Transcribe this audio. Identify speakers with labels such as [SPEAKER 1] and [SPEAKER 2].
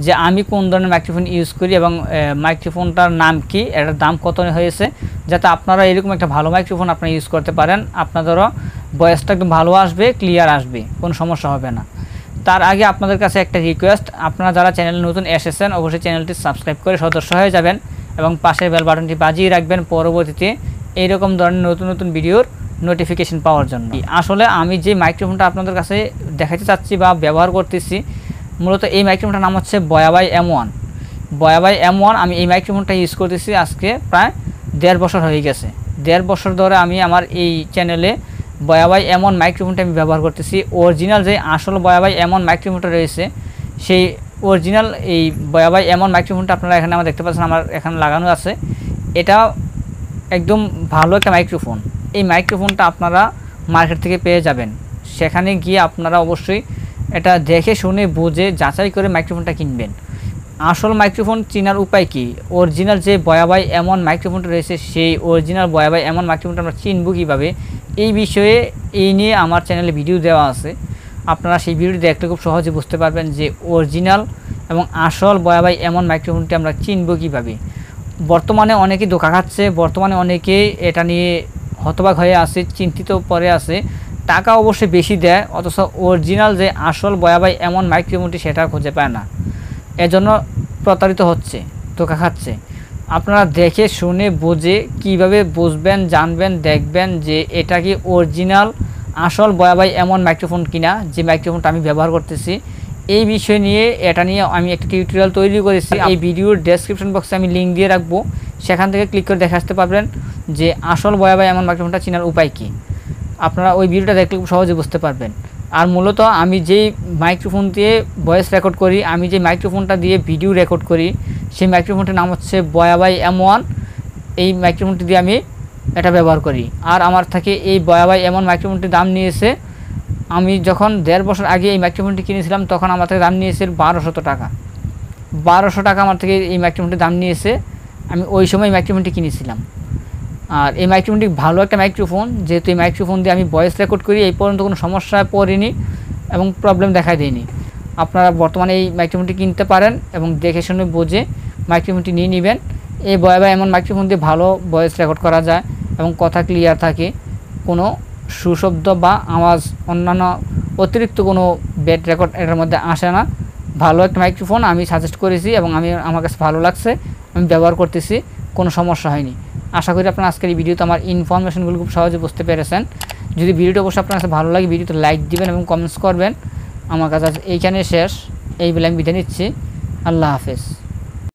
[SPEAKER 1] যে আমি কোন ধরনের মাইক্রোফোন ইউজ করি এবং মাইক্রোফোনটার নাম কি, এটার দাম কত হয়েছে, যাতে আপনারা এরকম একটা ভালো মাইক্রোফোন আপনারা ইউজ করতে পারেন। আপনাদেরও ভয়েসটা একদম ভালো আসবে, ক্লিয়ার আসবে, কোনো সমস্যা হবে না। তার আগে আপনাদের কাছে একটা রিকোয়েস্ট, আপনারা যারা চ্যানেলে নতুন এসেছেন অবশ্যই চ্যানেলটি সাবস্ক্রাইব করে সদস্য হয়ে যাবেন এবং পাশের বেল বাটনটি বাজিয়ে রাখবেন পরবর্তীতে এইরকম ধরনের নতুন নতুন ভিডিওর নোটিফিকেশন পাওয়ার জন্য। আসলে আমি যে মাইক্রোফোনটা আপনাদের কাছে দেখাতে চাচ্ছি বা ব্যবহার করতেছি, মূলত এই মাইক্রোফোনটার নাম হচ্ছে বয়াবাই M1। বয়াবাই M1 আমি এই মাইক্রোফোনটা ইউজ করতেছি আজকে প্রায় 1.5 বছর হয়ে গেছে। 1.5 বছর ধরে আমি আমার এই চ্যানেলে বয়াবাই M1 মাইক্রোফোনটা আমি ব্যবহার করতেছি। অরিজিনাল যে আসল বয়াবাই M1 মাইক্রোফোনটা রয়েছে, সেই অরিজিনাল এই বয়াবাই M1 মাইক্রোফোনটা আপনারা এখানে আমার দেখতে পাচ্ছেন, আমার এখানে লাগানো আছে। এটা একদম ভালো একটা মাইক্রোফোন। এই মাইক্রোফোনটা আপনারা মার্কেট থেকে পেয়ে যাবেন। সেখানে গিয়ে আপনারা অবশ্যই এটা দেখে শুনে বুঝে যাচাই করে মাইক্রোফোনটা কিনবেন। আসল মাইক্রোফোন চেনার উপায় কি, অরিজিনাল যে বয়াবাই M1 মাইক্রোফোনটা রয়েছে সেই অরিজিনাল বয়াবাই M1 মাইক্রোফোনটা আমরা চিনব কীভাবে, এই বিষয়ে এই নিয়ে আমার চ্যানেলে ভিডিও দেওয়া আছে। আপনারা সেই ভিডিওটি দেখলে খুব সহজে বুঝতে পারবেন যে অরিজিনাল এবং আসল বয়াবাই M1 মাইক্রোফোনটি আমরা চিনব কীভাবে। বর্তমানে অনেকেই ধোঁকা খাচ্ছে, বর্তমানে অনেকেই এটা নিয়ে হতবাক হয়ে আছে, চিন্তিত পরে আছে, টাকা অবশ্যই বেশি দেয়, অথচ অরিজিনাল যে আসল বয়াবাই M1 মাইক্রোফোনটি সেটা খুঁজে পায় না, এজন্য প্রতারিত হচ্ছে, ধোঁকা খাচ্ছে। আপনারা দেখে শুনে বুঝে কিভাবে বুঝবেন, জানবেন, দেখবেন যে এটা কি অরিজিনাল আসল বয়াবাই M1 মাইক্রোফোন কিনা, যে মাইক্রোফোনটা আমি ব্যবহার করতেছি। এই বিষয় নিয়ে এটা নিয়ে আমি একটা টিউটোরিয়াল তৈরি করেছি। এই ভিডিওর ডেসক্রিপশন বক্সে আমি লিঙ্ক দিয়ে রাখবো, সেখান থেকে ক্লিক করে দেখে আসতে পারবেন যে আসল বয়াবাই M1 মাইক্রোফোনটা চেনার উপায় কী। আপনারা ওই ভিডিওটা দেখলে খুব সহজে বুঝতে পারবেন। আর মূলত আমি যেই মাইক্রোফোন দিয়ে ভয়েস রেকর্ড করি, আমি যে মাইক্রোফোনটা দিয়ে ভিডিও রেকর্ড করি, সেই মাইক্রোফোনটির নাম হচ্ছে বয়াবাই M1। এই মাইক্রোফোনটি দিয়ে আমি এটা ব্যবহার করি। আর আমার থেকে এই বয়াবাই M1 মাইক্রোফোনটির দাম নিয়েছে, আমি যখন 1.5 বছর আগে এই মাইক্রোফোনটি কিনেছিলাম তখন আমার থেকে দাম নিয়েছে 1200 টাকা। 1200 টাকা আমার থেকে এই মাইক্রোফোনটির দাম নিয়েছে, আমি ওই সময় মাইক্রোফোনটি কিনেছিলাম। আর এই মাইক্রোফোনটি ভালো একটা মাইক্রোফোন, যেহেতু এই মাইক্রোফোন দিয়ে আমি ভয়েস রেকর্ড করি, এই পর্যন্ত কোনো সমস্যায় পড়িনি এবং প্রবলেম দেখা দেয়নি। আপনারা বর্তমানে এই মাইক্রোফোনটি কিনতে পারেন এবং দেখে শুনে বুঝে মাইক্রোফোনটি নিয়ে নেবেন। এই বয়াবাই M1 মাইক্রোফোন দিয়ে ভালো ভয়েস রেকর্ড করা যায় এবং কথা ক্লিয়ার থাকে, কোনো সুশব্দ বা আওয়াজ অন্যান্য অতিরিক্ত কোনো ব্যাড রেকর্ড এটার মধ্যে আসে না। ভালো একটা মাইক্রোফোন আমি সাজেস্ট করেছি এবং আমার কাছে ভালো লাগছে, আমি ব্যবহার করতেছি, কোনো সমস্যা হয়নি। আশা করি আপনারা আজকের এই ভিডিওতে আমার ইনফরমেশনগুলো খুব সহজে বুঝতে পেরেছেন। যদি ভিডিওটা অবশ্যই আপনার কাছে ভালো লাগে ভিডিওতে লাইক দিবেন এবং কমেন্টস করবেন। আমার কাছে এইখানে শেষ, এই বলে আমি বিদায় নিচ্ছি। আল্লাহ হাফেজ।